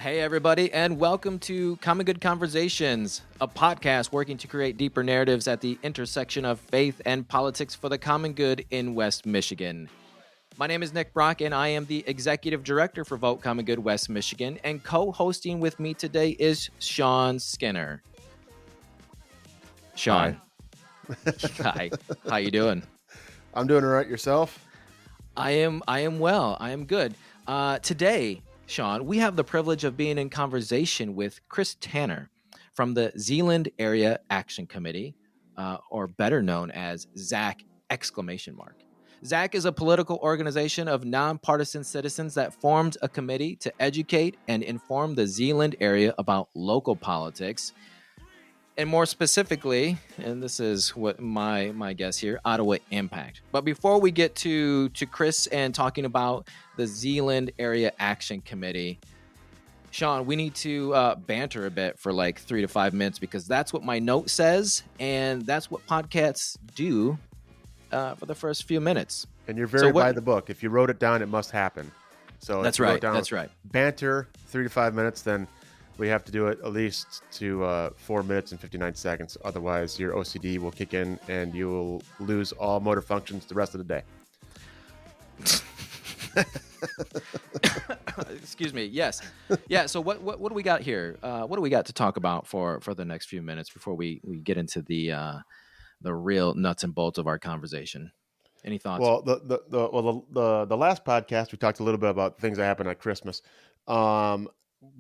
Hey, everybody, and welcome to Common Good Conversations, a podcast working to create deeper narratives at the intersection of faith and politics for the common good in West Michigan. My name is Nick Brock, and I am the Executive Director for Vote Common Good West Michigan, and co-hosting with me today is Shawn Skinner. Shawn. Hi. How you doing? I'm doing all right. Yourself? I am well. I am good. Today, Shawn, we have the privilege of being in conversation with Chris Tanner from the Zeeland Area Action Committee, or better known as ZAAC ! ZAAC is a political organization of non-partisan citizens that formed a committee to educate and inform the Zeeland area about local politics. And more specifically, and this is what my guess here, Ottawa Impact. But before we get to Chris and talking about the Zeeland Area Action Committee, Shawn, we need to banter a bit for like 3 to 5 minutes because that's what my note says, and that's what podcasts do for the first few minutes. And you're very by the book. If you wrote it down, it must happen. So that's right. That's right. Banter 3 to 5 minutes, then we have to do it at least to 4 minutes and 59 seconds. Otherwise, your OCD will kick in and you will lose all motor functions the rest of the day. Excuse me. Yes. Yeah. So what do we got here? What do we got to talk about for the next few minutes before we get into the real nuts and bolts of our conversation? Any thoughts? Well, the last podcast we talked a little bit about things that happened at Christmas.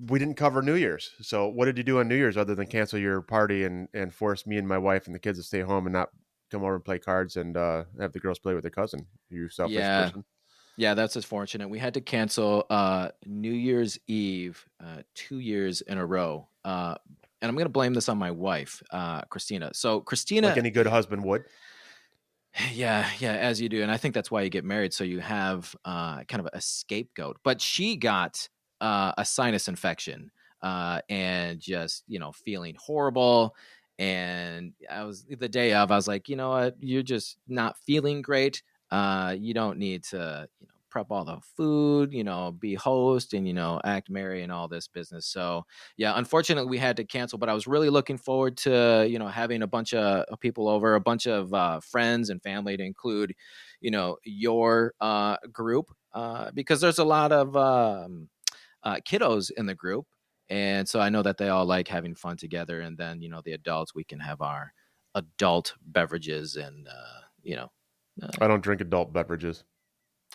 We didn't cover New Year's. So what did you do on New Year's other than cancel your party and force me and my wife and the kids to stay home and not come over and play cards and have the girls play with their cousin? You selfish person. Yeah, that's unfortunate. We had to cancel New Year's Eve 2 years in a row. And I'm going to blame this on my wife, Christina. So Christina... Like any good husband would. Yeah, as you do. And I think that's why you get married. So you have kind of a scapegoat. But she got a sinus infection and just, feeling horrible. And the day of, I was like, you know what, you're just not feeling great. You don't need to, prep all the food, be host and, act merry and all this business. So yeah, unfortunately we had to cancel, but I was really looking forward to, having a bunch of people over, a bunch of friends and family to include, your group because there's a lot of kiddos in the group. And so I know that they all like having fun together. And then, the adults, we can have our adult beverages and, I don't drink adult beverages.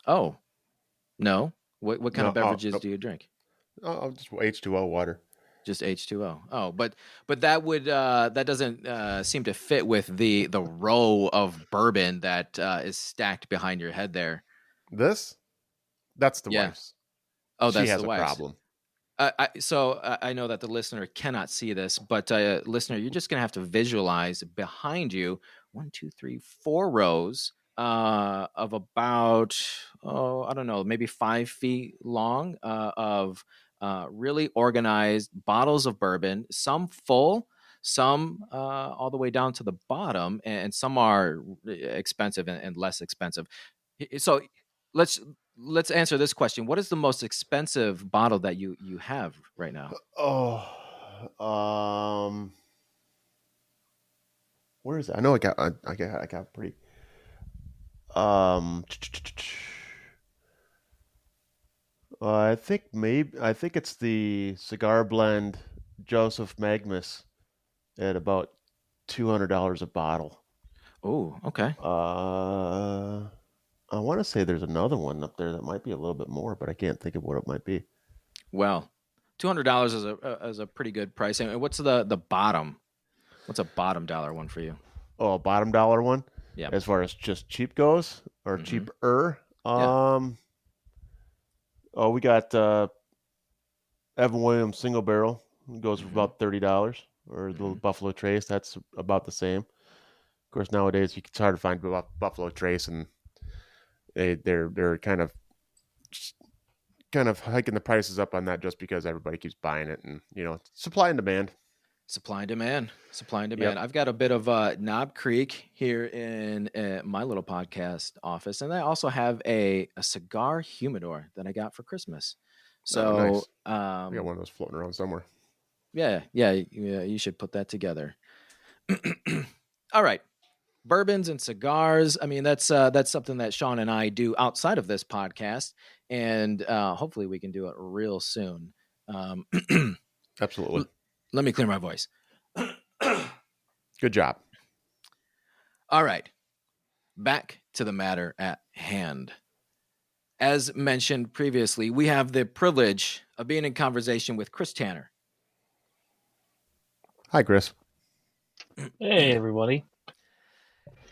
Oh, no. What kind of beverages do you drink? Oh, just H2O water. Just H2O. Oh, but that would that doesn't seem to fit with the row of bourbon that is stacked behind your head there. That's the wife's. Oh, that's she has the a wife's problem. So I know that the listener cannot see this, but listener, you're just gonna have to visualize behind you 1, 2, 3, 4 rows of about I don't know, maybe 5 feet long of really organized bottles of bourbon, some full, some all the way down to the bottom, and some are expensive and less expensive. So let's answer this question. What is the most expensive bottle that you have right now? Where is it? I know I got pretty. I think it's the cigar blend Joseph Magnus at about $200 a bottle. Oh, okay. I want to say there's another one up there that might be a little bit more, but I can't think of what it might be. Well, $200 is a pretty good price. And what's the bottom? What's a bottom dollar one for you? Oh, a bottom dollar one? Yeah. As far as just cheap goes or cheaper? Oh, we got Evan Williams single barrel. It goes for about $30, or the Buffalo Trace. That's about the same. Of course, nowadays it's hard to find Buffalo Trace, and they're kind of hiking the prices up on that just because everybody keeps buying it, and supply and demand. Supply and demand. Yep. I've got a bit of Knob Creek here in my little podcast office, and I also have a cigar humidor that I got for Christmas. Oh, So, nice. I got one of those floating around somewhere. yeah, you should put that together. All right. Bourbons and cigars. I mean, that's something that Shawn and I do outside of this podcast, and hopefully we can do it real soon. Um, Absolutely. let me clear my voice. Good job. All right, back to the matter at hand. As mentioned previously, we have the privilege of being in conversation with Chris Tanner. Hi, Chris. Hey, everybody.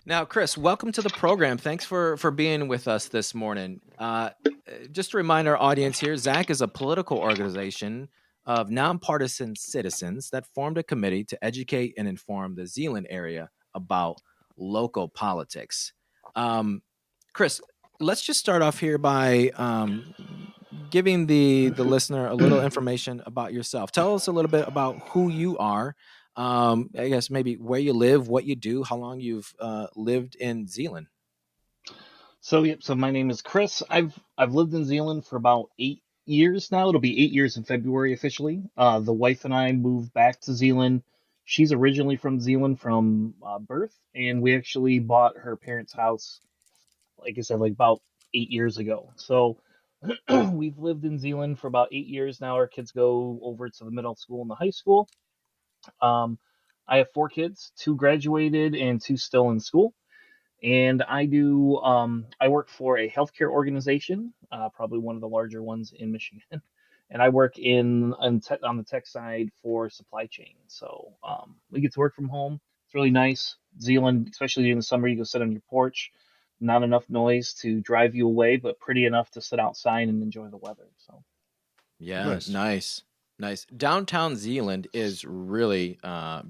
Now, Chris, welcome to the program. Thanks for being with us this morning. Just to remind our audience here, ZAAC is a political organization of nonpartisan citizens that formed a committee to educate and inform the Zeeland area about local politics. Chris, let's just start off here by giving the listener a little information about yourself. Tell us a little bit about who you are. I guess maybe where you live, what you do, how long you've lived in Zeeland. So my name is Chris. I've lived in Zeeland for about 8 years now. It'll be 8 years in February officially. The wife and I moved back to Zeeland. She's originally from Zeeland from birth, and we actually bought her parents' house, like I said, like about 8 years ago. So we've lived in Zeeland for about 8 years now. Our kids go over to the middle school and the high school. Um, I have 4 kids, 2 graduated and 2 still in school. And I work for a healthcare organization, probably one of the larger ones in Michigan. And I work on the tech side for supply chain. So we get to work from home. It's really nice. Zealand, especially in the summer, you go sit on your porch. Not enough noise to drive you away, but pretty enough to sit outside and enjoy the weather. So Yeah, nice. Downtown Zeeland is really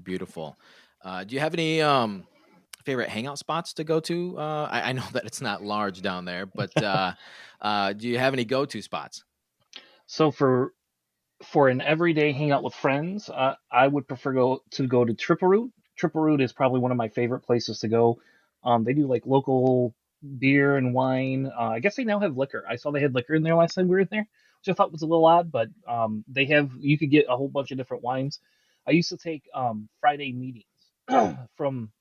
beautiful. Do you have any favorite hangout spots to go to? I know that it's not large down there, but do you have any go-to spots? so for an everyday hangout with friends, I would prefer go to Triple Root. Triple Root is probably one of my favorite places to go. They do like local beer and wine. I guess they now have liquor. I saw they had liquor in there last time we were in there, which I thought was a little odd, but you could get a whole bunch of different wines. I used to take Friday meetings from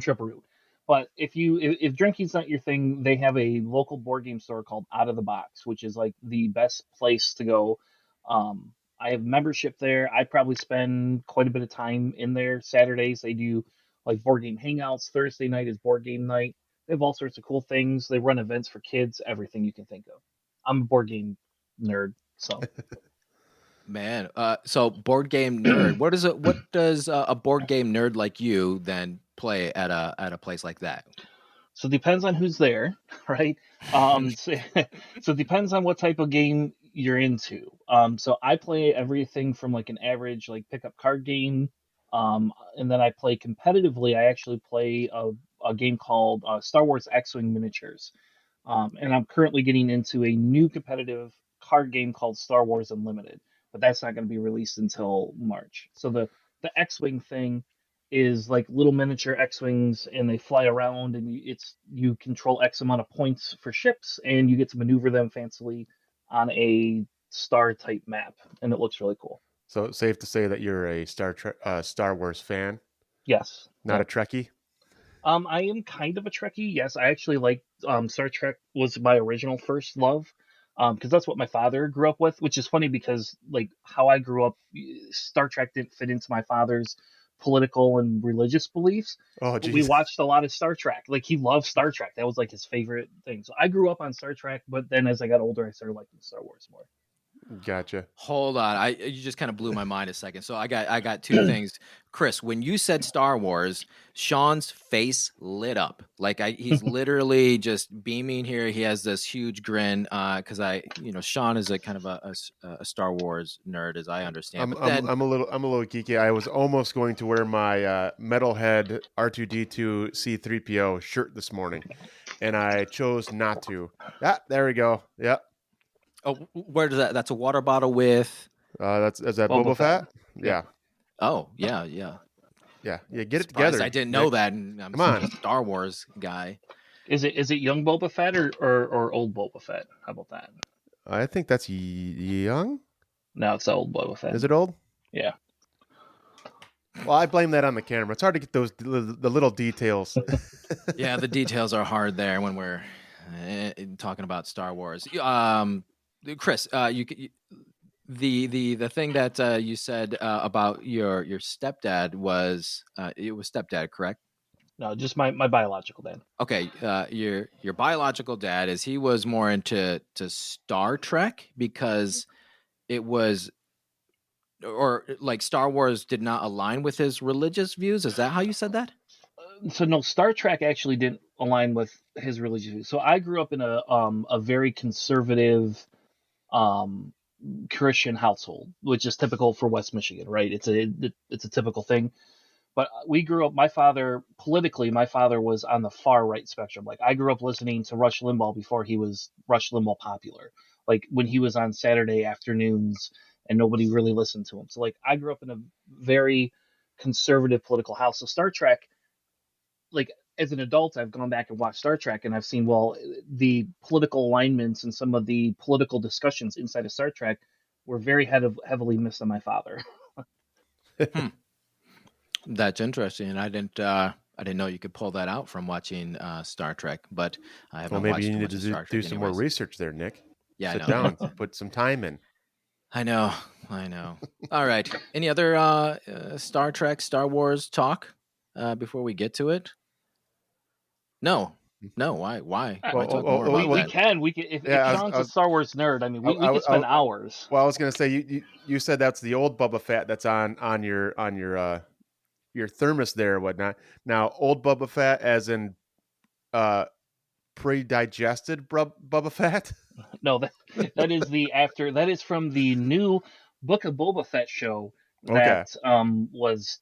Triple Root. But if drinking's not your thing, they have a local board game store called Out of the Box, which is like the best place to go. I have membership there. I probably spend quite a bit of time in there. Saturdays they do like board game hangouts. Thursday night is board game night. They have all sorts of cool things. They run events for kids, everything you can think of. I'm a board game nerd, so Man, so board game nerd. What is it? What does a board game nerd like you then play at a place like that? So it depends on who's there, right? So it depends on what type of game you're into. So I play everything from like an average like pickup card game, and then I play competitively. I actually play a game called Star Wars X-wing miniatures, and I'm currently getting into a new competitive card game called Star Wars Unlimited, but that's not going to be released until March. So the X-wing thing is like little miniature X-wings, and they fly around, and you control X amount of points for ships, and you get to maneuver them fancily on a star type map, and it looks really cool. So safe to say that you're a Star Wars fan, Yes. not a Trekkie. I am kind of a Trekkie. Yes, I actually like Star Trek was my original first love. Because that's what my father grew up with, which is funny because like how I grew up, Star Trek didn't fit into my father's political and religious beliefs. Oh, But we geez. watched a lot of Star Trek. Like he loved Star Trek. That was like his favorite thing. So I grew up on Star Trek, but then as I got older, I started liking Star Wars more. Gotcha. Hold on, you just kind of blew my mind a second. So I got two things, Chris. When you said Star Wars, Shawn's face lit up. Like he's literally just beaming here. He has this huge grin because Shawn is a kind of a Star Wars nerd, as I understand. But then I'm a little geeky. I was almost going to wear my Metalhead R2D2 C3PO shirt this morning, and I chose not to. Yeah, there we go. Yep. oh, where does that? That's a water bottle with. Is that Boba Boba Fett. Fett? Yeah. Oh yeah. Yeah. Get it Surprised together. I didn't know Nick. that. And I'm Come on. a Star Wars guy. Is it young Boba Fett or old Boba Fett? How about that? I think that's young. No, it's the old Boba Fett. Is it old? Yeah. Well, I blame that on the camera. It's hard to get the little details. Yeah, the details are hard there when we're talking about Star Wars. Chris, the thing that you said about your stepdad was it was stepdad, correct? No, just my biological dad. Okay, your biological dad he was more into Star Trek because it was, or like Star Wars did not align with his religious views. Is that how you said that? So no, Star Trek actually didn't align with his religious views. So I grew up in a very conservative um Christian household, which is typical for West Michigan, right? It's a typical thing. But we grew up. My father was on the far right spectrum. Like I grew up listening to Rush Limbaugh before he was Rush Limbaugh popular. Like when he was on Saturday afternoons, and nobody really listened to him. So like I grew up in a very conservative political house. So Star Trek, like as an adult, I've gone back and watched Star Trek, and I've seen, well, the political alignments and some of the political discussions inside of Star Trek were very heavily missed on my father. Hmm. That's interesting, and I didn't know you could pull that out from watching Star Trek, but I haven't Well, maybe watched you too need much to of Star do Trek some more anyways. research there, Nick. Yeah, Sit I know. down, put some time in. I know. All right. Any other Star Trek, Star Wars talk before we get to it? No. Why? Why talk more about We that? can. If Yeah, Sean's a Star Wars nerd, I mean, we could spend hours. Well, I was going to say you said that's the old Bubba Fett that's on your thermos there or whatnot. Now, old Bubba Fett, as in pre-digested Bubba Fett. No, that is that is from the new Book of Boba Fett show Okay, that was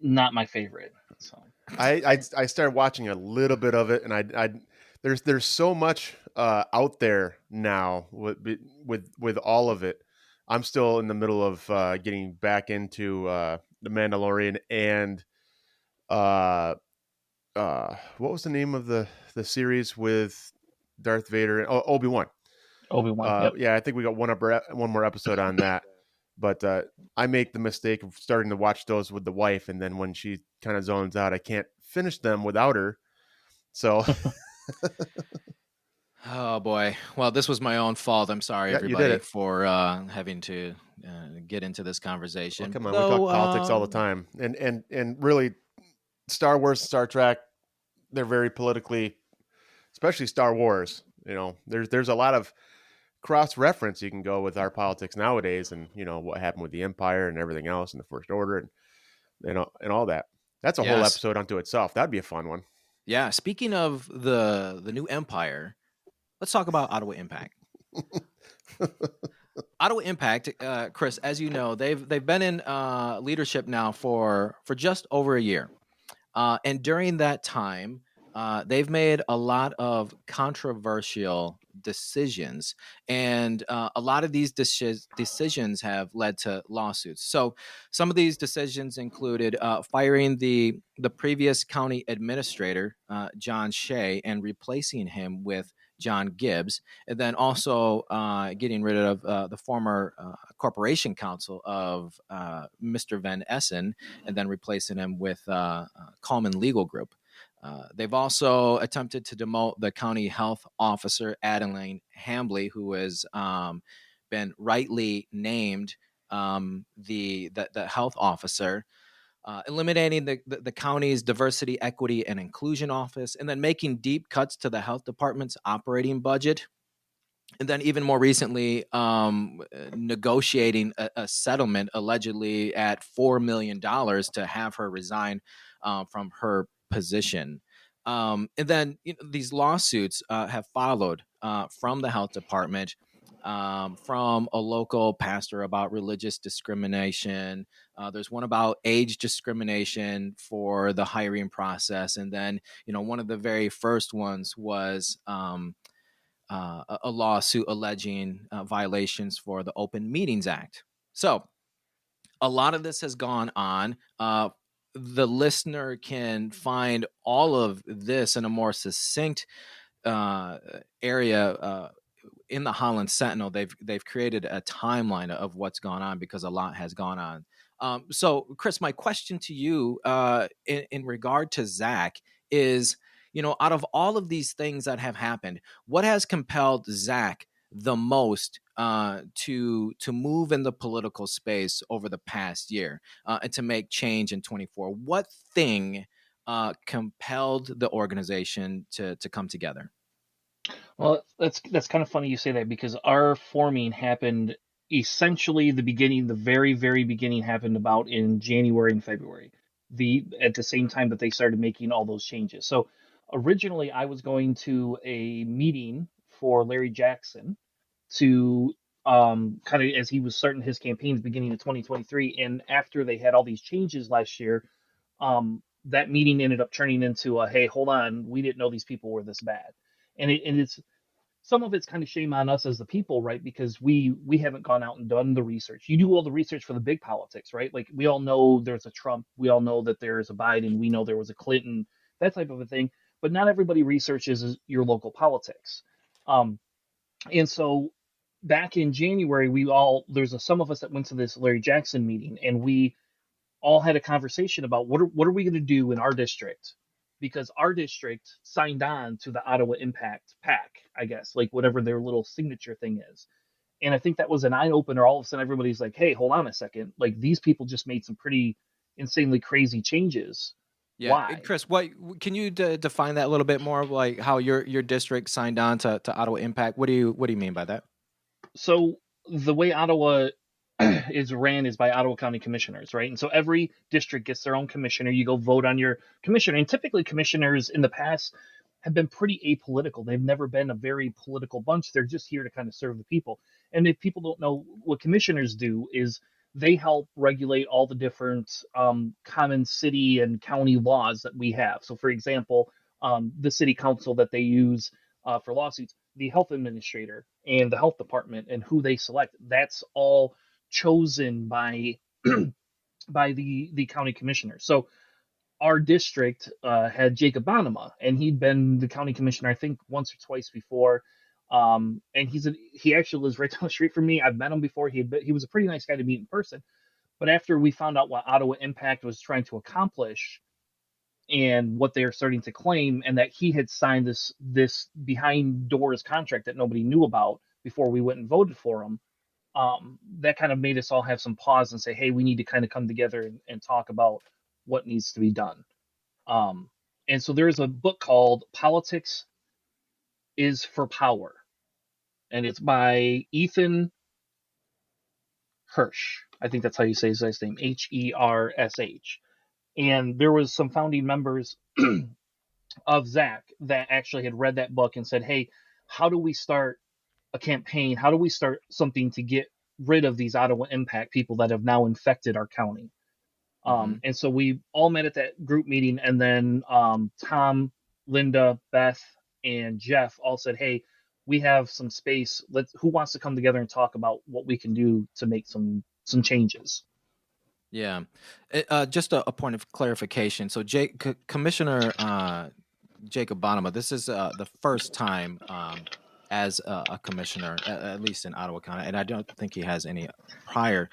not my favorite. So I started watching a little bit of it, and I there's so much out there now with all of it. I'm still in the middle of getting back into the Mandalorian and what was the name of the series with Darth Vader and Obi-Wan? Obi-Wan, yep. Yeah, I think we got one more episode on that. But I make the mistake of starting to watch those with the wife, and then when she kind of zones out, I can't finish them without her. So, Oh boy. Well, this was my own fault. I'm sorry, yeah, you did everybody, it. for having to get into this Well, conversation. come on, we Though, talk politics all the time, and really, Star Wars, Star Trek, they're very politically, especially Star Wars. You know, there's a lot of cross reference you can go with our politics nowadays, and what happened with the Empire and everything else, and the First Order, and and all that. That's a whole yes. episode unto itself. That'd be a fun one. Yeah. Speaking of the new Empire, let's talk about Ottawa Impact. Ottawa Impact, Chris, as you know, they've been in leadership now for just over a year, and during that time, they've made a lot of controversial decisions, and a lot of these decisions have led to lawsuits. So, some of these decisions included firing the previous county administrator, John Shea, and replacing him with John Gibbs, and then also getting rid of the former corporation counsel of Mr. Van Essen, and then replacing him with Coleman Legal Group. They've also attempted to demote the county health officer, Adeline Hambley, who has been rightly named the health officer. Eliminating the county's diversity, equity, and inclusion office, and then making deep cuts to the health department's operating budget. And then even more recently, negotiating a settlement allegedly at $4 million to have her resign from her position. And then these lawsuits have followed from the health department, from a local pastor about religious discrimination. There's one about age discrimination for the hiring process. And then, one of the very first ones was a lawsuit alleging violations for the Open Meetings Act. So a lot of this has gone on. The listener can find all of this in a more succinct area in the Holland Sentinel, they've created a timeline of what's gone on because a lot has gone on. So, Chris, my question to you in regard to ZAAC is, out of all of these things that have happened, what has compelled ZAAC the most to move in the political space over the past year and to make change in 24? What thing compelled the organization to come together? Well, that's kind of funny you say that, because our forming happened essentially the very very beginning happened about in January and February, at the same time that they started making all those changes. So originally I was going to a meeting for Larry Jackson to kind of as he was starting his campaigns beginning of 2023, and after they had all these changes last year, that meeting ended up turning into a, hey, hold on, we didn't know these people were this bad. And it's some of it's kind of shame on us as the people, right? Because we haven't gone out and done the research. You do all the research for the big politics, right? Like, we all know there's a Trump, we all know that there's a Biden, we know there was a Clinton, that type of a thing. But not everybody researches your local politics. Um, and so back in January, some of us that went to this Larry Jackson meeting, and we all had a conversation about what are we going to do in our district, because our district signed on to the Ottawa Impact pack, I guess, like whatever their little signature thing is. And I think that was an eye opener. All of a sudden, everybody's like, "Hey, hold on a second! Like, these people just made some pretty insanely crazy changes. Yeah, Why?" Chris, what can you define that a little bit more? Like how your district signed on to Ottawa Impact. What do you mean by that? So the way Ottawa is ran is by Ottawa County Commissioners, right? And so every district gets their own commissioner. You go vote on your commissioner. And typically, commissioners in the past have been pretty apolitical. They've never been a very political bunch. They're just here to kind of serve the people. And if people don't know, what commissioners do is they help regulate all the different common city and county laws that we have. So, for example, the city council that they use for lawsuits, the health administrator and the health department, and who they select, that's all chosen by the county commissioner. So our district had Jacob Bonema, and he'd been the county commissioner, I think, once or twice before. And he actually lives right down the street from me. I've met him before. He was a pretty nice guy to meet in person. But after we found out what Ottawa Impact was trying to accomplish and what they're starting to claim, and that he had signed this behind doors contract that nobody knew about before we went and voted for him, that kind of made us all have some pause and say, hey, we need to kind of come together and talk about what needs to be done. Um, and so there's a book called Politics is for Power, and it's by Ethan Hirsch. I think that's how you say his last name, Hersh. And there was some founding members of ZAAC that actually had read that book and said, hey, how do we start a campaign? How do we start something to get rid of these Ottawa Impact people that have now infected our county? Hmm. And so we all met at that group meeting, and then Tom, Linda, Beth, and Jeff all said, "Hey, we have some space. Who wants to come together and talk about what we can do to make some changes?" Yeah, just a point of clarification. So, Commissioner Jacob Bonema, this is the first time as a commissioner, at least in Ottawa County, and I don't think he has any prior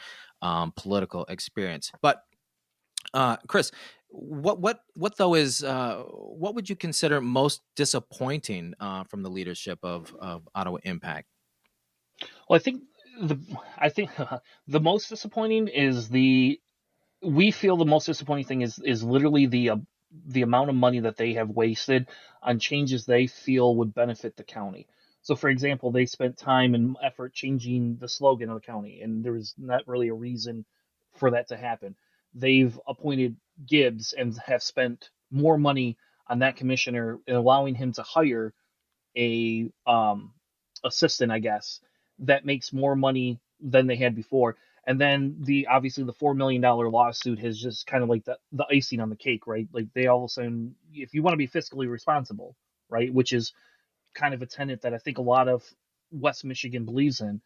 political experience. But Chris, what though is what would you consider most disappointing from the leadership of Ottawa Impact? Well, the I think the most disappointing is we feel the most disappointing thing is literally the amount of money that they have wasted on changes they feel would benefit the county. So, for example, they spent time and effort changing the slogan of the county, and there was not really a reason for that to happen. They've appointed Gibbs and have spent more money on that commissioner and allowing him to hire a assistant, I guess, that makes more money than they had before. And then obviously the $4 million lawsuit has just kind of like the icing on the cake, right? Like, they all of a sudden, if you want to be fiscally responsible, right, which is kind of a tenet that I think a lot of West Michigan believes in,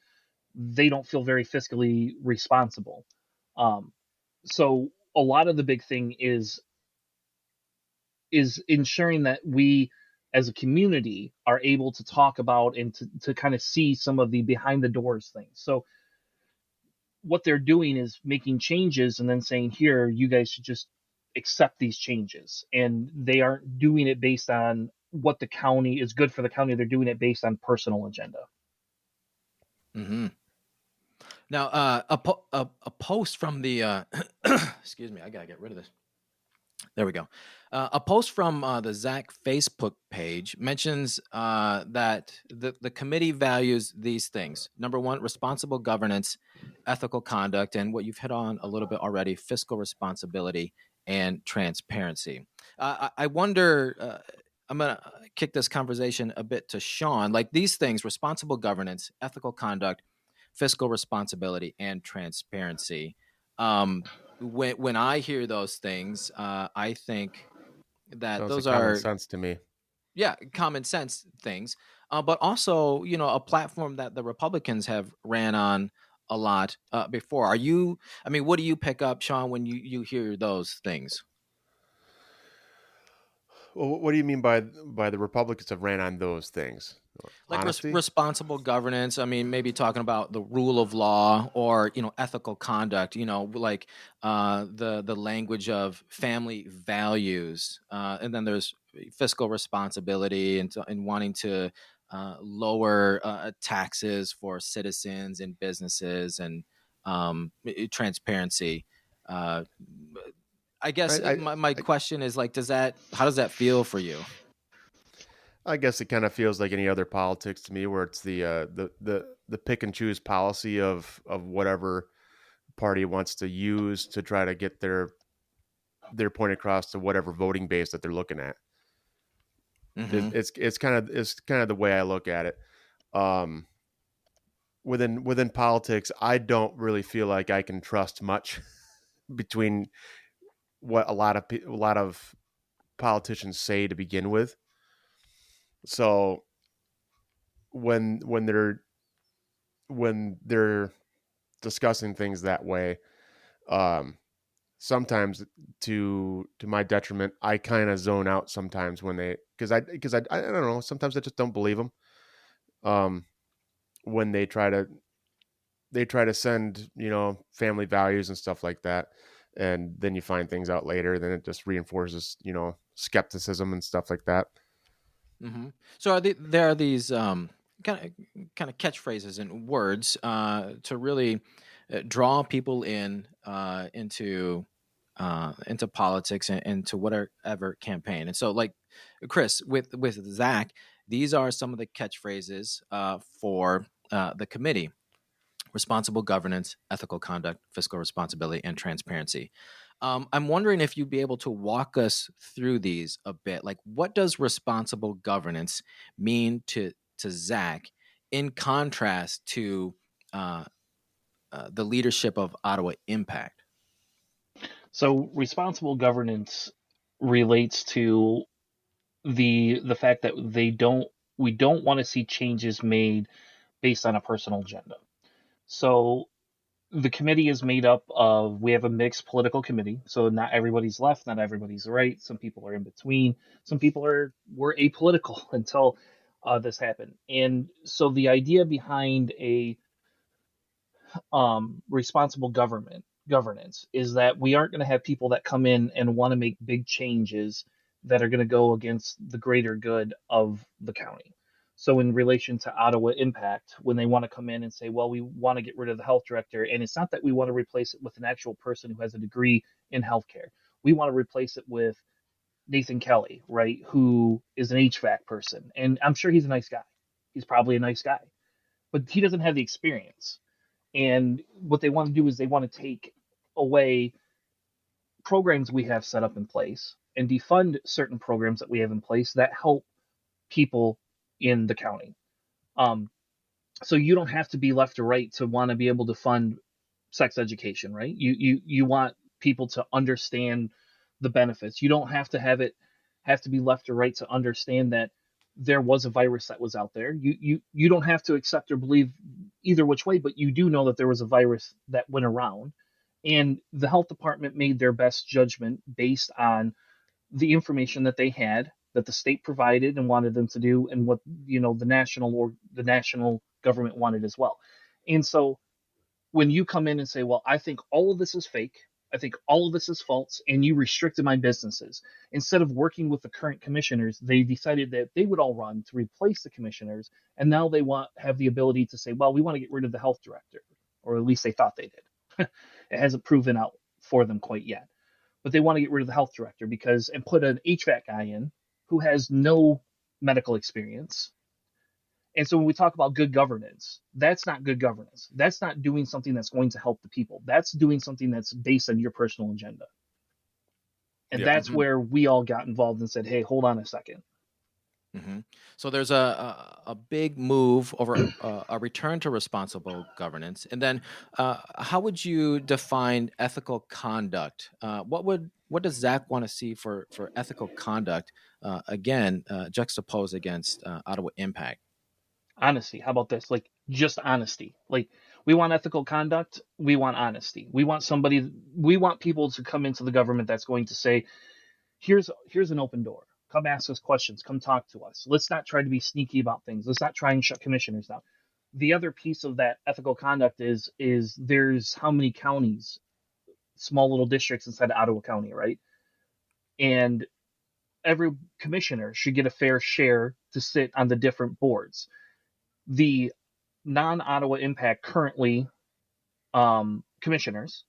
they don't feel very fiscally responsible. Um, so a lot of the big thing is ensuring that we as a community are able to talk about and to kind of see some of the behind the doors things. So what they're doing is making changes and then saying, here, you guys should just accept these changes. And they aren't doing it based on what the county is good for the county. They're doing it based on personal agenda. Mm-hmm. Now, a post from the excuse me, I gotta get rid of this. There we go. A post from the ZAAC Facebook page mentions that the committee values these things. Number one, responsible governance, ethical conduct, and what you've hit on a little bit already, fiscal responsibility and transparency. I wonder, I'm going to kick this conversation a bit to Shawn. Like these things, responsible governance, ethical conduct, fiscal responsibility, and transparency. When I hear those things, I think that Sounds like those common are, sense to me. yeah, common sense things, but also, a platform that the Republicans have ran on a lot before. What do you pick up, Shawn, when you hear those things? Well, what do you mean by the Republicans have ran on those things? Like Honesty? responsible governance. Maybe talking about the rule of law or ethical conduct. Like the language of family values, and then there's fiscal responsibility and wanting to lower taxes for citizens and businesses and transparency. Uh, I guess my question is like, how does that feel for you? I guess it kind of feels like any other politics to me, where it's the pick and choose policy of whatever party wants to use to try to get their point across to whatever voting base that they're looking at. Mm-hmm. It's kind of the way I look at it. Within politics, I don't really feel like I can trust much between what a lot of politicians say to begin with. So when they're discussing things that way, sometimes to my detriment, I kind of zone out sometimes when because I don't know, sometimes I just don't believe them. When they try to send family values and stuff like that, and then you find things out later, then it just reinforces skepticism and stuff like that. Mm-hmm. So there are these kind of catchphrases and words to really draw people into politics and into whatever campaign. And so, like Chris with ZAAC, these are some of the catchphrases for the committee: responsible governance, ethical conduct, fiscal responsibility, and transparency. I'm wondering if you'd be able to walk us through these a bit. Like, what does responsible governance mean to ZAAC in contrast to the leadership of Ottawa Impact? So responsible governance relates to the fact that we don't want to see changes made based on a personal agenda. So the committee is made up of, we have a mixed political committee, so not everybody's left, not everybody's right. Some people are in between. Some people were apolitical until this happened. And so the idea behind a responsible governance is that we aren't going to have people that come in and want to make big changes that are going to go against the greater good of the county. So in relation to Ottawa Impact, when they want to come in and say, well, we want to get rid of the health director, and it's not that we want to replace it with an actual person who has a degree in healthcare. We want to replace it with Nathan Kelly, right, who is an HVAC person. And I'm sure he's a nice guy. He's probably a nice guy, but he doesn't have the experience. And what they want to do is they want to take away programs we have set up in place and defund certain programs that we have in place that help people in the county. Um, so you don't have to be left or right to want to be able to fund sex education, right? You want people to understand the benefits. You don't have to be left or right to understand that there was a virus that was out there. You don't have to accept or believe either which way, but you do know that there was a virus that went around, and the health department made their best judgment based on the information that they had that the state provided and wanted them to do, and what the national government wanted as well. And so when you come in and say, well, I think all of this is fake, I think all of this is false, and you restricted my businesses, instead of working with the current commissioners, they decided that they would all run to replace the commissioners. And now they have the ability to say, well, we want to get rid of the health director, or at least they thought they did. It hasn't proven out for them quite yet, but they want to get rid of the health director and put an HVAC guy in who has no medical experience. And so when we talk about good governance, that's not good governance. That's not doing something that's going to help the people. That's doing something that's based on your personal agenda. And that's where we all got involved and said, hey, hold on a second. So there's a big move over a return to responsible governance. And then how would you define ethical conduct? What does ZAAC want to see for ethical conduct, again, juxtaposed against Ottawa Impact? Honesty. How about this? Like, just honesty. Like, we want ethical conduct. We want honesty. We want people to come into the government that's going to say, here's an open door. Come ask us questions. Come talk to us. Let's not try to be sneaky about things. Let's not try and shut commissioners down. The other piece of that ethical conduct is there's how many counties, small little districts inside of Ottawa County, right? And every commissioner should get a fair share to sit on the different boards. The non-Ottawa Impact currently commissioners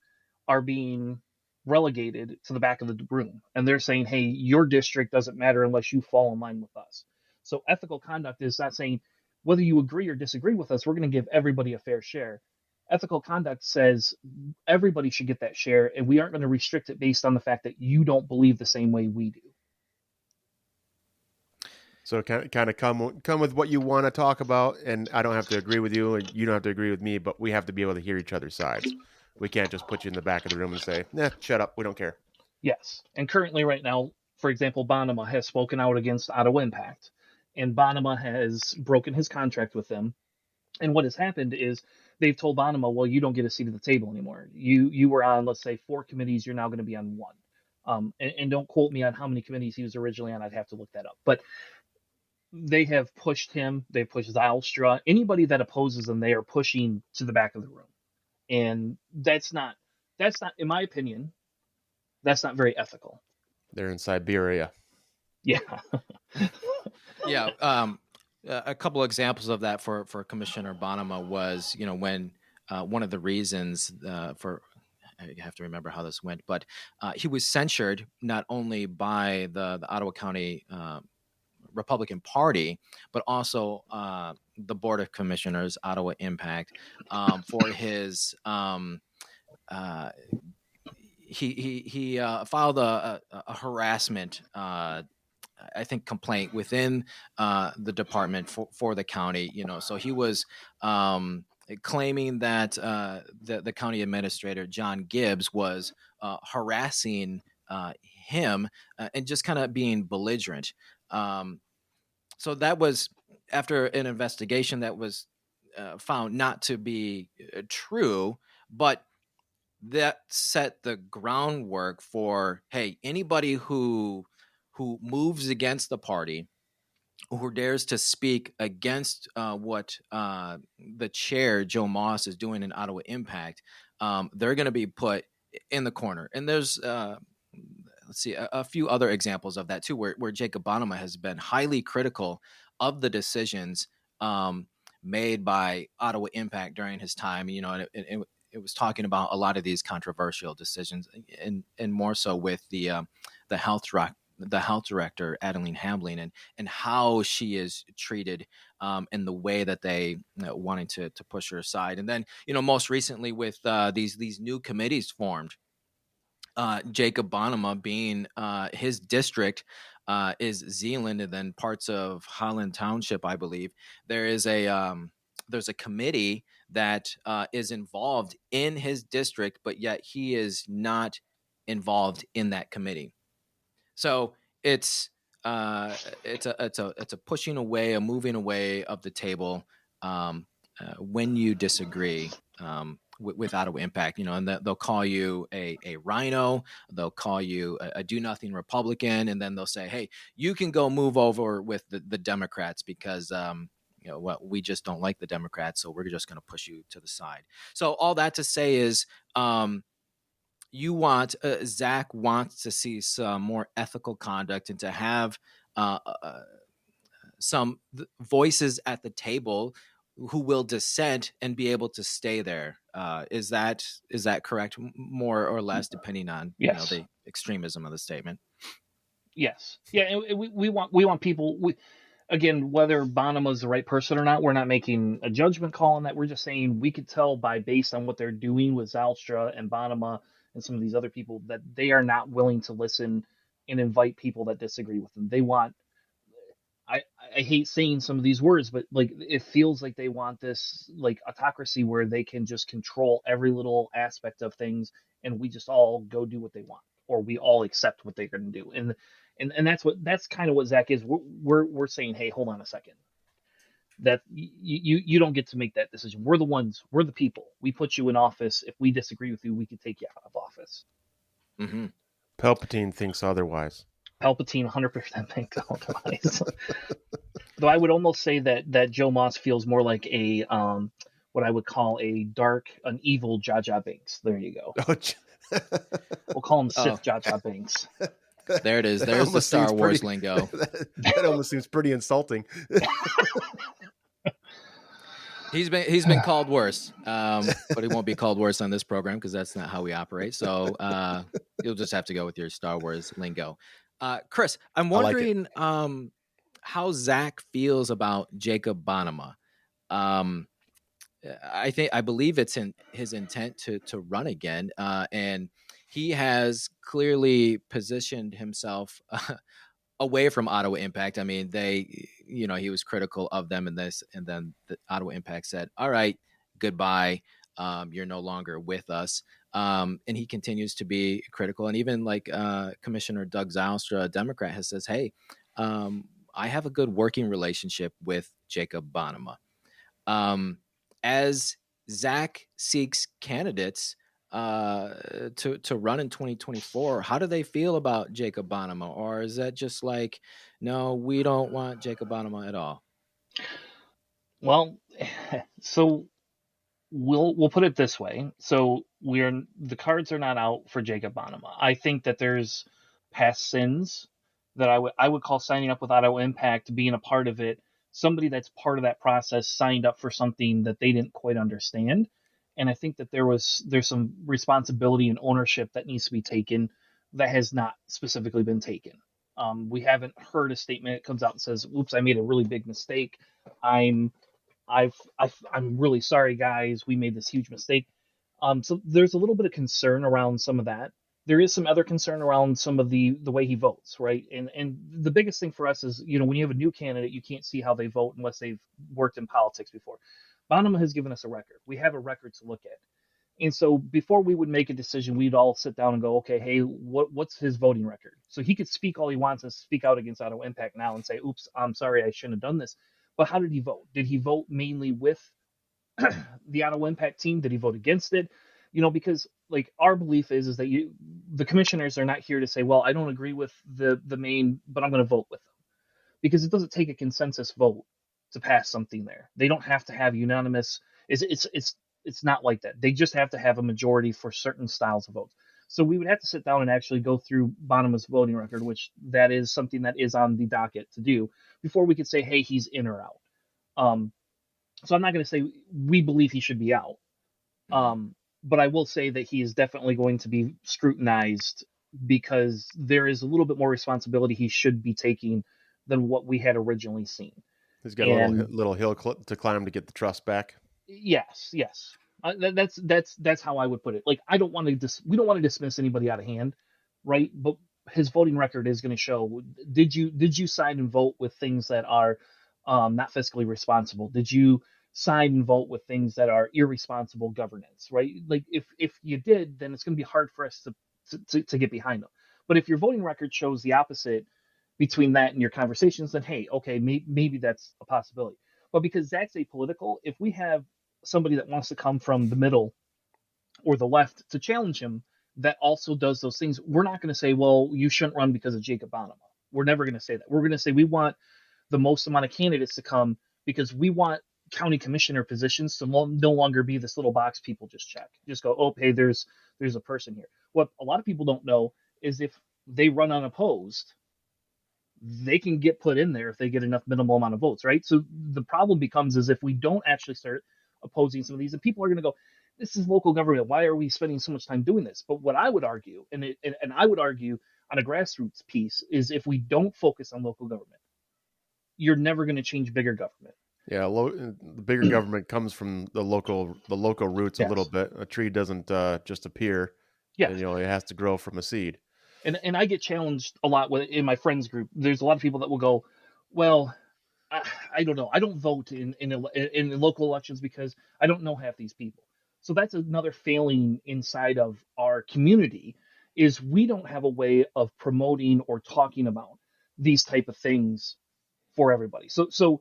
are being relegated to the back of the room, and they're saying, hey, your district doesn't matter unless you fall in line with us. So ethical conduct is not saying whether you agree or disagree with us, we're going to give everybody a fair share. Ethical conduct says everybody should get that share, and we aren't going to restrict it based on the fact that you don't believe the same way we do. So kind of come with what you want to talk about, and I don't have to agree with you, and you don't have to agree with me, but we have to be able to hear each other's sides. We can't just put you in the back of the room and say, nah, shut up, we don't care. Yes. And currently right now, for example, Bonema has spoken out against Ottawa Impact, and Bonema has broken his contract with them. And what has happened is they've told Bonema, well, you don't get a seat at the table anymore. You were on, let's say, 4 committees. You're now going to be on 1. And don't quote me on how many committees he was originally on. I'd have to look that up. But they have pushed him. They've pushed Zylstra. Anybody that opposes them, they are pushing to the back of the room. And that's not, in my opinion, that's not very ethical. They're in Siberia. Yeah. Yeah. A couple of examples of that for Commissioner Bonema was, when one of the reasons for, I have to remember how this went, but he was censured not only by the Ottawa County Republican Party, but also the Board of Commissioners, Ottawa Impact, for his he filed a harassment I think complaint within the department for the county. So he was claiming that the county administrator John Gibbs was harassing him and just kind of being belligerent. So that was after an investigation that was found not to be true, but that set the groundwork for, hey, anybody who moves against the party, who dares to speak against what the chair Joe Moss is doing in Ottawa Impact, they're going to be put in the corner. And there's let's see, a few other examples of that too, where Jacob Bonema has been highly critical of the decisions made by Ottawa Impact during his time. It was talking about a lot of these controversial decisions, and more so with the health director Adeline Hambling and how she is treated in the way that they wanting to push her aside. And then most recently with these new committees formed. Jacob Bonema being his district is Zeeland, and then parts of Holland Township, I believe. There's a committee that is involved in his district, but yet he is not involved in that committee. So it's a pushing away, a moving away of the table when you disagree with Ottawa Impact, and they'll call you a rhino, they'll call you a do nothing Republican, and then they'll say, hey, you can go move over with the Democrats because we just don't like the Democrats, so we're just going to push you to the side. So all that to say is, you want ZAAC wants to see some more ethical conduct and to have some voices at the table who will dissent and be able to stay there. Is that correct? More or less, depending on Yes. the extremism of the statement. Yes. Yeah. And we want people. Again, whether Bonema is the right person or not, we're not making a judgment call on that. We're just saying we could tell based on what they're doing with Zylstra and Bonema and some of these other people that they are not willing to listen and invite people that disagree with them. They want. I hate saying some of these words, but like it feels like they want this like autocracy where they can just control every little aspect of things, and we just all go do what they want, or we all accept what they're going to do, and that's kind of what ZAAC is. We're saying, hey, hold on a second, that you don't get to make that decision. We're the people. We put you in office. If we disagree with you, we could take you out of office. Mm-hmm. Palpatine thinks otherwise. Palpatine 100% thinks otherwise. Though I would almost say that Joe Moss feels more like a what I would call an evil Jar Jar Binks. There you go. We'll call him Sith Jar Jar Binks. There it is. There's the Star Wars lingo. That almost seems pretty insulting. He's been called worse, but he won't be called worse on this program because that's not how we operate. So you'll just have to go with your Star Wars lingo. Chris, I'm wondering how ZAAC feels about Jacob Bonema. I believe it's in his intent to run again, and he has clearly positioned himself away from Ottawa Impact. I mean, he was critical of them in this, and then the Ottawa Impact said, all right, goodbye. You're no longer with us. And he continues to be critical. And even like Commissioner Doug Zylstra, a Democrat, has says, hey, I have a good working relationship with Jacob Bonema. As ZAAC seeks candidates to run in 2024, how do they feel about Jacob Bonema? Or is that just like, no, we don't want Jacob Bonema at all? Well, so we'll put it this way. So the cards are not out for Jacob Bonema. I think that there's past sins that I would call signing up with Ottawa Impact, being a part of it. Somebody that's part of that process signed up for something that they didn't quite understand. And I think that there's some responsibility and ownership that needs to be taken that has not specifically been taken. We haven't heard a statement that comes out and says, oops, I made a really big mistake. I'm really sorry, guys. We made this huge mistake. So there's a little bit of concern around some of that. There is some other concern around some of the way he votes, right? And the biggest thing for us is, when you have a new candidate, you can't see how they vote unless they've worked in politics before. Bonema has given us a record. We have a record to look at. And so before we would make a decision, we'd all sit down and go, okay, hey, what's his voting record? So he could speak all he wants and speak out against Ottawa Impact now and say, oops, I'm sorry, I shouldn't have done this. But how did he vote? Did he vote mainly with the Ottawa Impact team? Did he vote against it? Because like our belief is that the commissioners are not here to say, well, I don't agree with the main, but I'm going to vote with them, because it doesn't take a consensus vote to pass something there. They don't have to have unanimous. It's not like that. They just have to have a majority for certain styles of votes. So we would have to sit down and actually go through Bonema's voting record, which that is something that is on the docket to do before we could say, hey, he's in or out. So I'm not going to say we believe he should be out. But I will say that he is definitely going to be scrutinized, because there is a little bit more responsibility he should be taking than what we had originally seen. He's got a little hill to climb to get the trust back. Yes. That's how I would put it. Like, we don't want to dismiss anybody out of hand, right? But his voting record is going to show, did you sign and vote with things that are not fiscally responsible? Did you sign and vote with things that are irresponsible governance, right? Like, if you did, then it's going to be hard for us to get behind them. But if your voting record shows the opposite between that and your conversations, then hey, okay, maybe that's a possibility. But because that's apolitical, if we have somebody that wants to come from the middle or the left to challenge him that also does those things, we're not going to say, well, you shouldn't run because of Jacob Bonema. We're never going to say that. We're going to say we want the most amount of candidates to come because we want county commissioner positions to no longer be this little box people just check. Just go, oh, hey, there's a person here. What a lot of people don't know is if they run unopposed, they can get put in there if they get enough minimal amount of votes, right? So the problem becomes is if we don't actually start opposing some of these, and people are going to go, this is local government. Why are we spending so much time doing this? But what I would argue, and I would argue on a grassroots piece, is if we don't focus on local government, you're never going to change bigger government. Yeah, the bigger government comes from the local roots a little bit. A tree doesn't just appear. Yeah, it has to grow from a seed. And I get challenged a lot in my friends group. There's a lot of people that will go, well, I don't know. I don't vote in local elections because I don't know half these people. So that's another failing inside of our community is we don't have a way of promoting or talking about these type of things for everybody. So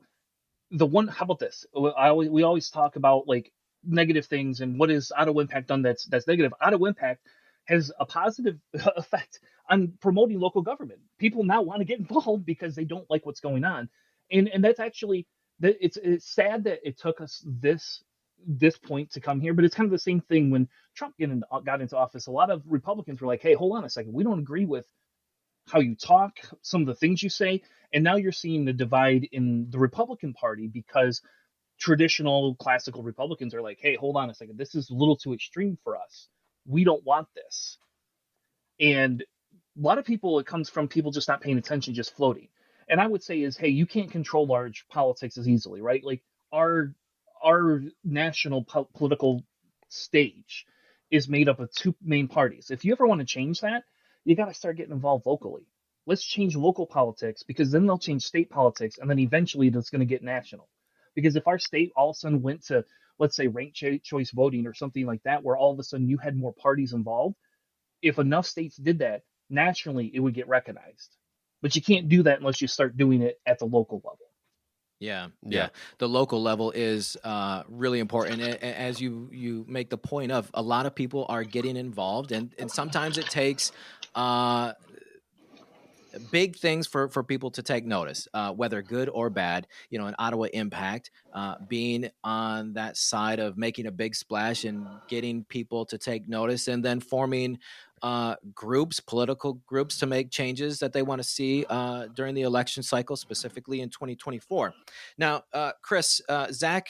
the one, how about this? We always talk about like negative things and what is Ottawa Impact done that's negative. Ottawa Impact has a positive effect on promoting local government. People now want to get involved because they don't like what's going on, and that's actually that. It's sad that it took us this point to come here, but it's kind of the same thing when Trump got into office. A lot of Republicans were like, "Hey, hold on a second, we don't agree with how you talk, some of the things you say," and now you're seeing the divide in the Republican Party because traditional classical Republicans are like, "Hey, hold on a second, this is a little too extreme for us. We don't want this." And a lot of people, it comes from people just not paying attention, just floating. And I would say is, hey, you can't control large politics as easily, right? Like our national political stage is made up of two main parties. If you ever want to change that, you got to start getting involved locally. Let's change local politics because then they'll change state politics, and then eventually it's going to get national. Because if our state all of a sudden went to, let's say, ranked choice voting or something like that, where all of a sudden you had more parties involved, if enough states did that, nationally it would get recognized. But you can't do that unless you start doing it at the local level. Yeah. The local level is really important. As you make the point of, a lot of people are getting involved, and sometimes it takes big things for people to take notice, whether good or bad. An Ottawa Impact being on that side of making a big splash and getting people to take notice, and then forming political groups to make changes that they want to see during the election cycle, specifically in 2024. Now, Chris, ZAAC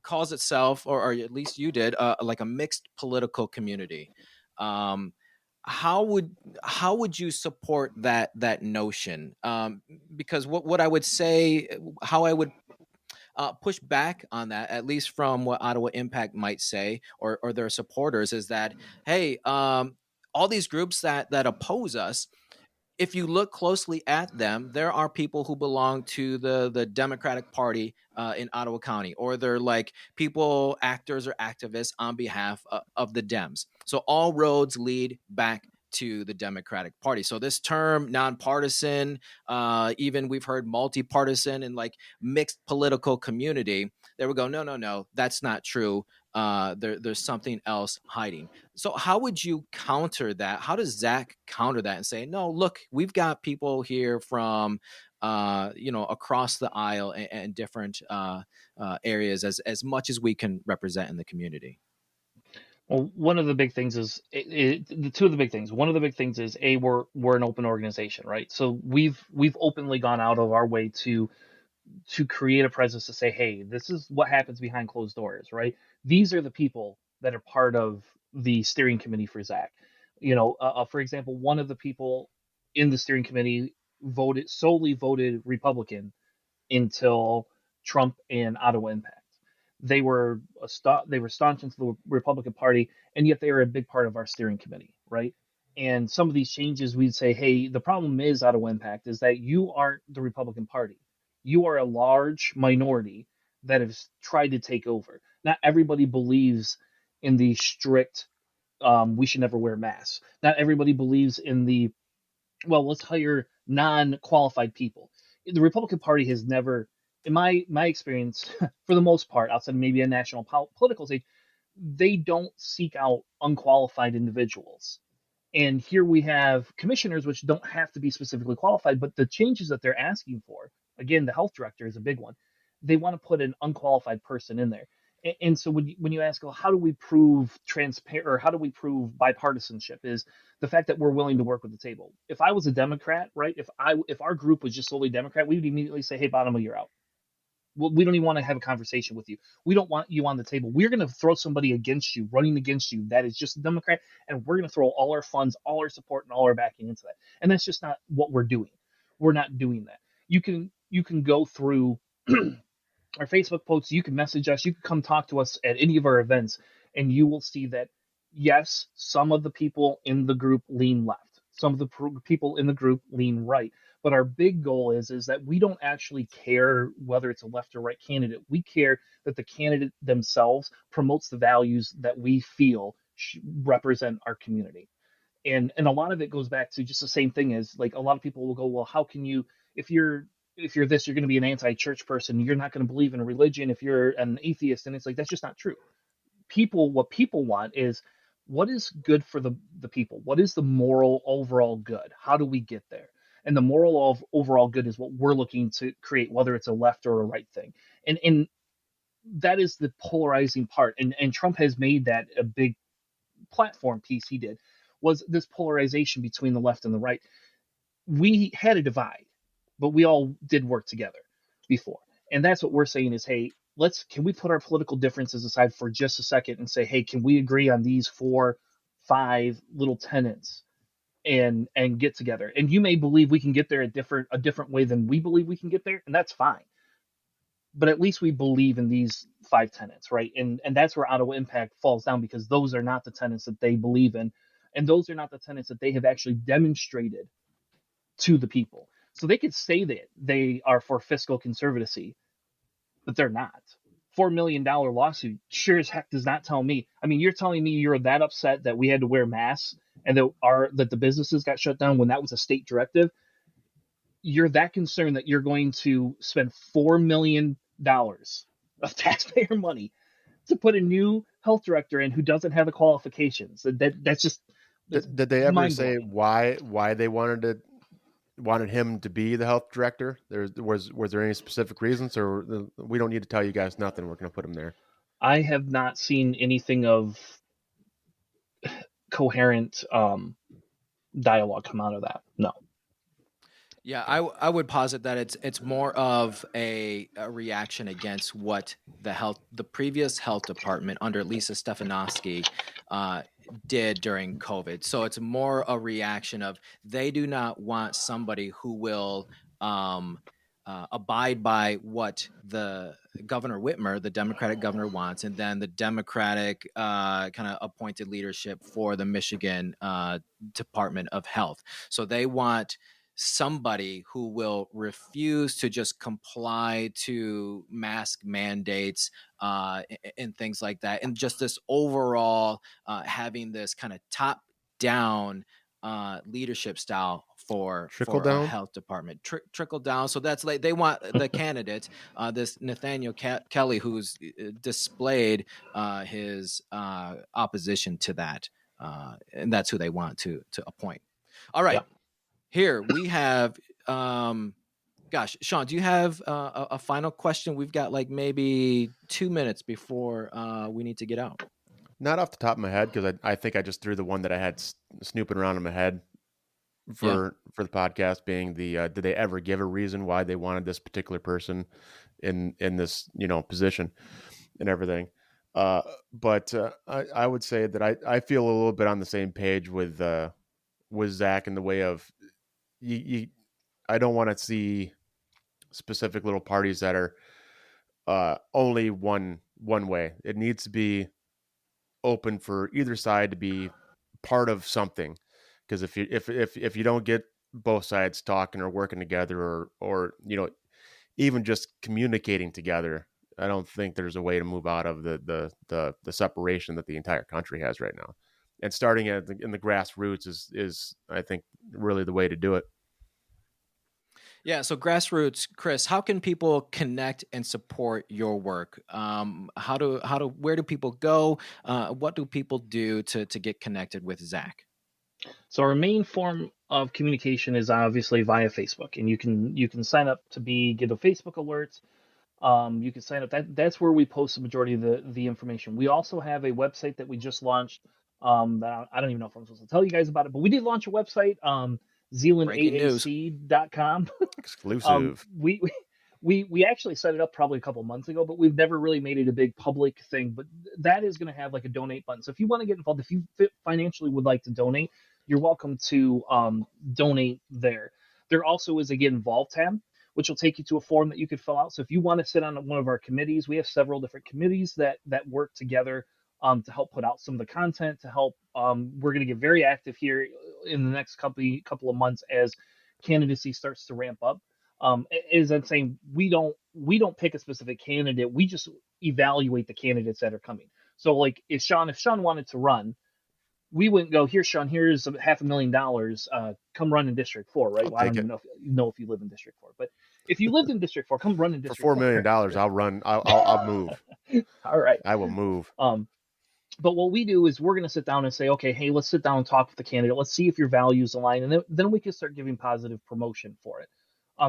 calls itself, or at least you did, like a mixed political community. How would you support that notion? Because what I would say, how I would push back on that, at least from what Ottawa Impact might say, or their supporters, is that, hey, all these groups that oppose us, if you look closely at them, there are people who belong to the Democratic Party in Ottawa County, or they're like people, actors or activists on behalf of the Dems. So all roads lead back to the Democratic Party. So this term nonpartisan, even we've heard multi-partisan and like mixed political community, they would go, no, that's not true. There's something else hiding. So how would you counter that? How does ZAAC counter that and say, no, look, we've got people here from, across the aisle and different areas as much as we can represent in the community? Well, one of the big things is the two of the big things. One of the big things is we're an open organization, right? So we've openly gone out of our way to create a presence to say, hey, this is what happens behind closed doors, right? These are the people that are part of the steering committee for ZAAC. For example, one of the people in the steering committee solely voted Republican until Trump and Ottawa Impact. They were they were staunch into the Republican Party, and yet they are a big part of our steering committee, right? And some of these changes, we'd say, hey, the problem is Ottawa Impact is that you aren't the Republican Party. You are a large minority that has tried to take over. Not everybody believes in the strict, we should never wear masks. Not everybody believes in the, well, let's hire non-qualified people. The Republican Party has never, in my experience, for the most part, outside of maybe a national political stage, they don't seek out unqualified individuals. And here we have commissioners, which don't have to be specifically qualified, but the changes that they're asking for, again, the health director is a big one. They want to put an unqualified person in there. And so when you ask, well, how do we prove transparent, or how do we prove bipartisanship, is the fact that we're willing to work with the table. If I was a Democrat, right? If our group was just solely Democrat, we would immediately say, hey, Bottom, you're out. Well, we don't even want to have a conversation with you. We don't want you on the table. We're going to throw somebody against you, running against you, that is just a Democrat, and we're going to throw all our funds, all our support, and all our backing into that. And that's just not what we're doing. We're not doing that. You can go through our Facebook posts, you can message us, you can come talk to us at any of our events, and you will see that, yes, some of the people in the group lean left, some of the people in the group lean right. But our big goal is that we don't actually care whether it's a left or right candidate. We care that the candidate themselves promotes the values that we feel represent our community. And a lot of it goes back to just the same thing as, like, a lot of people will go, well, how can you, if you're this, you're going to be an anti-church person, you're not going to believe in religion if you're an atheist. And it's like, that's just not true. What people want is, what is good for the people? What is the moral overall good? How do we get there? And the moral of overall good is what we're looking to create, whether it's a left or a right thing. And that is the polarizing part. And Trump has made that a big platform piece. He did, was this polarization between the left and the right. We had a divide, but we all did work together before. And that's what we're saying is, hey, can we put our political differences aside for just a second and say, hey, can we agree on these 4, 5 little tenets and get together? And you may believe we can get there a different way than we believe we can get there, and that's fine. But at least we believe in these 5 tenets, right? And that's where Ottawa Impact falls down, because those are not the tenets that they believe in, and those are not the tenets that they have actually demonstrated to the people. So they could say that they are for fiscal conservacy, but they're not. $4 million lawsuit sure as heck does not tell me. I mean, you're telling me you're that upset that we had to wear masks and that the businesses got shut down when that was a state directive. You're that concerned that you're going to spend $4 million of taxpayer money to put a new health director in who doesn't have the qualifications. That's just Did they ever say mind-blowing. why they wanted him to be the health director? Was there any specific reasons, or we don't need to tell you guys nothing? We're going to put him there. I have not seen anything of coherent dialogue come out of that. No. Yeah, I would posit that it's more of a reaction against what the previous health department under Lisa Stefanowski did during COVID. So it's more a reaction of, they do not want somebody who will abide by what the Governor Whitmer, the Democratic governor, wants, and then the Democratic kind of appointed leadership for the Michigan Department of Health. So they want somebody who will refuse to just comply to mask mandates and things like that, and just this overall having this kind of top down leadership style for Trickle a down? health department. Trickle down. So that's like, they want the candidate, this Nathaniel Kelly, who's displayed his opposition to that, and that's who they want to appoint. All right. Yeah. Here we have, gosh, Shawn, do you have a final question? We've got like maybe 2 minutes before we need to get out. Not off the top of my head, because I think I just threw the one that I had snooping around in my head for the podcast, being the did they ever give a reason why they wanted this particular person in this position and everything. But I would say that I feel a little bit on the same page with ZAAC in the way of, I don't want to see specific little parties that are only one way. It needs to be open for either side to be part of something. Because if you don't get both sides talking or working together, or even just communicating together, I don't think there's a way to move out of the separation that the entire country has right now. And starting in the grassroots is I think really the way to do it. Yeah. So grassroots, Chris, how can people connect and support your work? Where do people go? What do people do to get connected with ZAAC? So our main form of communication is obviously via Facebook, and you can sign up to get a Facebook alerts. You can sign up. That's where we post the majority of the information. We also have a website that we just launched. That I don't even know if I'm supposed to tell you guys about it, but we did launch a website. Breaking news. ZealandAAC.com. um, Exclusive. we, we actually set it up probably a couple months ago, but we've never really made it a big public thing. But that is going to have like a donate button. So if you want to get involved, if you financially would like to donate, you're welcome to donate there. There also is a get involved tab, which will take you to a form that you could fill out. So if you want to sit on one of our committees, we have several different committees that work together to help put out some of the content. To help, we're going to get very active here in the next couple of months as candidacy starts to ramp up. As I'm saying, we don't pick a specific candidate. We just evaluate the candidates that are coming. So like if Shawn wanted to run, we wouldn't go, here, Shawn, here's $500,000. Come run in District 4, right? I'll Well, I take don't it. even know if you live in District 4, but if you lived in District 4, come run in For District $4 million. 4. I'll run. I'll move. All right. I will move. But what we do is we're going to sit down and say, okay, hey, let's sit down and talk with the candidate. Let's see if your values align, and then we can start giving positive promotion for it.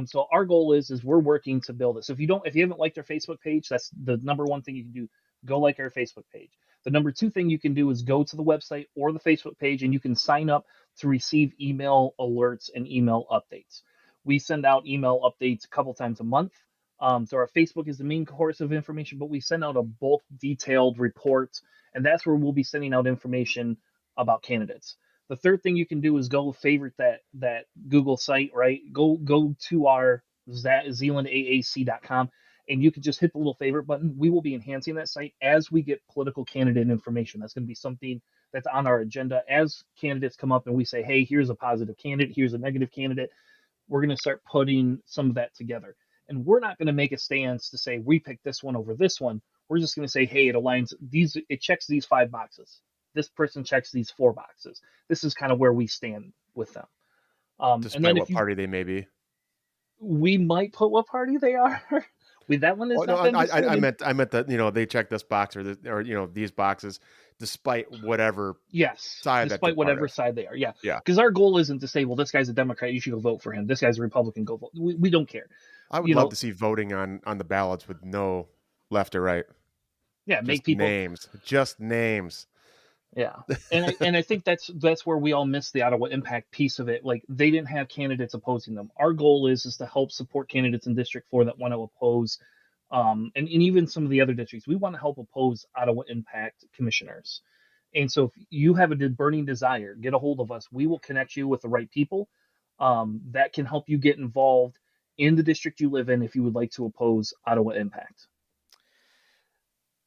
So our goal is we're working to build it. So if you haven't liked our Facebook page, that's the number one thing you can do. Go like our Facebook page. The number two thing you can do is go to the website or the Facebook page, and you can sign up to receive email alerts and email updates. We send out email updates a couple times a month. So our Facebook is the main course of information, but we send out a bulk detailed report, and that's where we'll be sending out information about candidates. The third thing you can do is go favorite that Google site, right? Go to our ZealandAAC.com, and you can just hit the little favorite button. We will be enhancing that site as we get political candidate information. That's going to be something that's on our agenda as candidates come up and we say, hey, here's a positive candidate, here's a negative candidate. We're going to start putting some of that together. And we're not going to make a stance to say we picked this one over this one. We're just going to say, hey, it aligns these, it checks these 5 boxes. This person checks these 4 boxes. This is kind of where we stand with them. And Despite then if what party they may be. we might put what party they are. That one has Oh, no, not been decided. I meant that they check this box or these boxes, despite whatever Yes, side that they're despite part whatever of. side they are. Yeah. Yeah. Because our goal isn't to say, well, this guy's a Democrat, you should go vote for him. This guy's a Republican, go vote. We don't care. I would love to see voting on the ballots with no left or right. Yeah, Just make people just names. Yeah, and I think that's where we all miss the Ottawa Impact piece of it. Like they didn't have candidates opposing them. Our goal is to help support candidates in District 4 that want to oppose, and even some of the other districts. We want to help oppose Ottawa Impact commissioners. And so if you have a burning desire, get a hold of us. We will connect you with the right people that can help you get involved in the district you live in if you would like to oppose Ottawa Impact.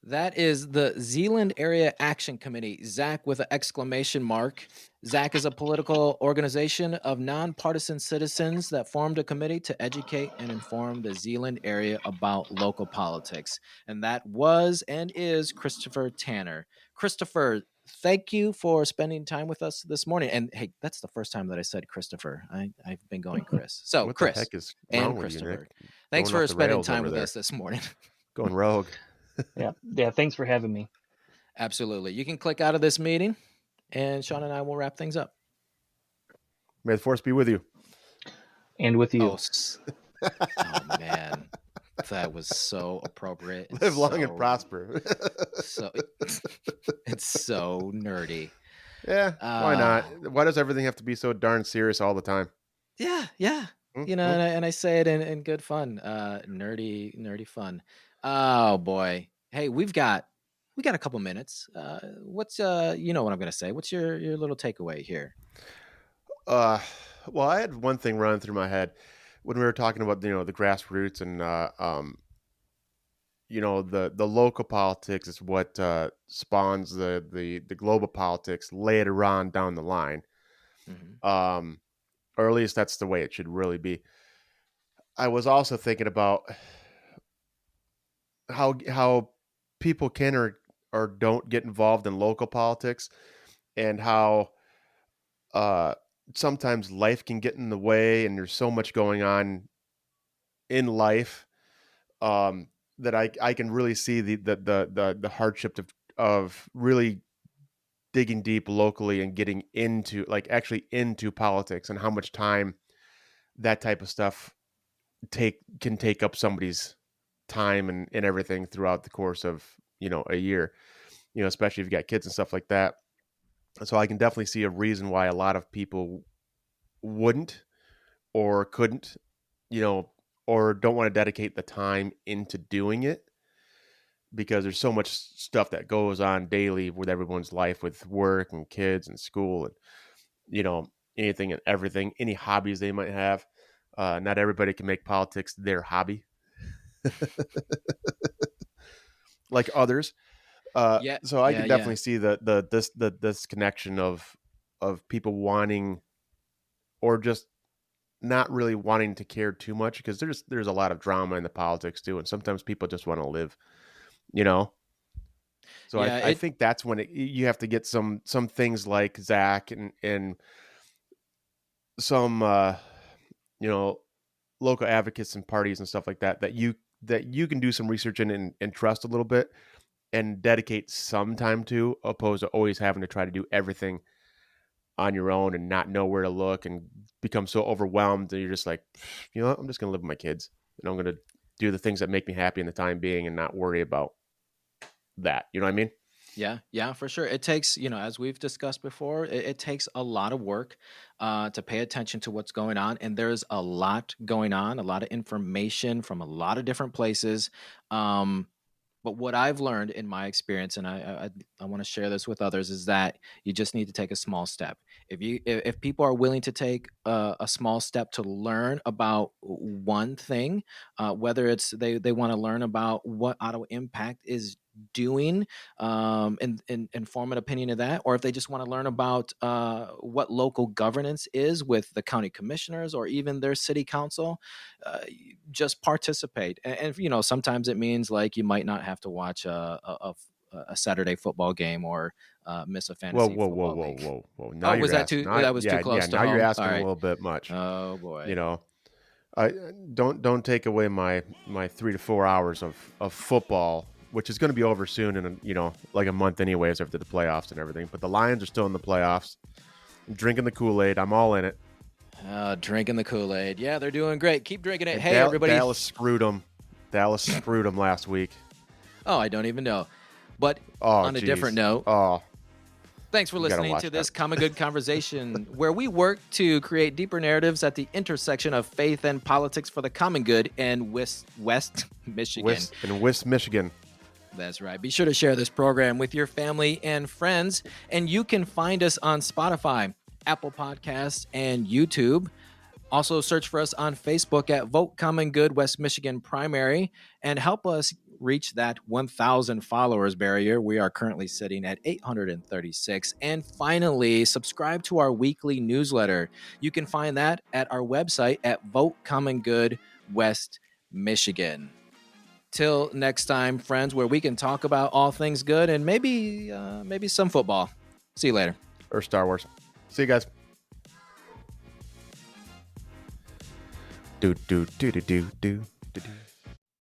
That is the Zeeland Area Action Committee, ZAAC with an exclamation mark. ZAAC is a political organization of non-partisan citizens that formed a committee to educate and inform the Zeeland area about local politics. And that was and is Christopher Tanner. Christopher, thank you for spending time with us this morning. And hey, that's the first time that I said Christopher. I've been going Chris. So What Chris the heck is and wrong with you, Christopher, Nick? thanks Going off for the spending rails time over with there. us this morning. Going rogue. Yeah. Thanks for having me. Absolutely. You can click out of this meeting, and Shawn and I will wrap things up. May the force be with you. And with you. Oh man, that was so appropriate. Live long and prosper. So it's so nerdy. Yeah, why not? Why does everything have to be so darn serious all the time? Yeah. Mm-hmm. And I say it in good fun, nerdy fun. Oh boy. Hey, we got a couple minutes. What's you know what I'm gonna say? What's your little takeaway here? Well, I had one thing running through my head when we were talking about the grassroots and the local politics is what spawns the global politics later on down the line. Mm-hmm. Or at least that's the way it should really be. I was also thinking about how people can or don't get involved in local politics, and how sometimes life can get in the way, and there's so much going on in life, that I can really see the hardship of really digging deep locally and getting into actually into politics, and how much time that type of stuff can take up somebody's time and everything throughout the course of, a year, especially if you got kids and stuff like that. So I can definitely see a reason why a lot of people wouldn't or couldn't, or don't want to dedicate the time into doing it, because there's so much stuff that goes on daily with everyone's life, with work and kids and school and, anything and everything, any hobbies they might have. Not everybody can make politics their hobby like others. Yeah, So I yeah, can yeah. definitely see this connection of people wanting, or just not really wanting to care too much, because there's a lot of drama in the politics too, and sometimes people just want to live, you know. So Yeah, I think that's when you have to get some things like ZAAC and some local advocates and parties and stuff like that you can do some research in and trust a little bit, and dedicate some time to, opposed to always having to try to do everything on your own and not know where to look, and become so overwhelmed that you're just like, you know what, I'm just going to live with my kids, and I'm going to do the things that make me happy in the time being, and not worry about that. You know what I mean? Yeah, yeah, for sure. It takes, as we've discussed before, it takes a lot of work to pay attention to what's going on. And there's a lot going on, a lot of information from a lot of different places. Um, but what I've learned in my experience, and I want to share this with others, is that you just need to take a small step. If people are willing to take a small step to learn about one thing, whether it's they want to learn about what Ottawa Impact is doing, and form an opinion of that, or if they just want to learn about what local governance is with the county commissioners or even their city council, uh, just participate. And sometimes it means like you might not have to watch a Saturday football game, or miss a Whoa, fantasy whoa, whoa, football whoa, league. whoa, whoa! Now Oh, you're was that asking. too? Now, That was too yeah, yeah. close to Now you're home. All asking a right. little bit much. Oh boy. You know, I don't take away my 3 to 4 hours of football, which is going to be over soon in like a month anyways, after the playoffs and everything. But the Lions are still in the playoffs. I'm drinking the Kool-Aid. I'm all in it. Drinking the Kool-Aid. Yeah, they're doing great. Keep drinking it. And Hey, everybody. Dallas screwed them. Dallas screwed them last week. Oh, I don't even know. But Oh, on a different note, oh, thanks for you gotta listening watch to this that. Common Good Conversation, where we work to create deeper narratives at the intersection of faith and politics for the common good in West Michigan. West Michigan. That's right. Be sure to share this program with your family and friends. And you can find us on Spotify, Apple Podcasts, and YouTube. Also, search for us on Facebook at Vote Common Good West Michigan Primary, and help us reach that 1,000 followers barrier. We are currently sitting at 836. And finally, subscribe to our weekly newsletter. You can find that at our website at Vote Common Good West Michigan. Till next time, friends, where we can talk about all things good and maybe some football. See you later. Or Star Wars. See you guys. Do do do do do do do.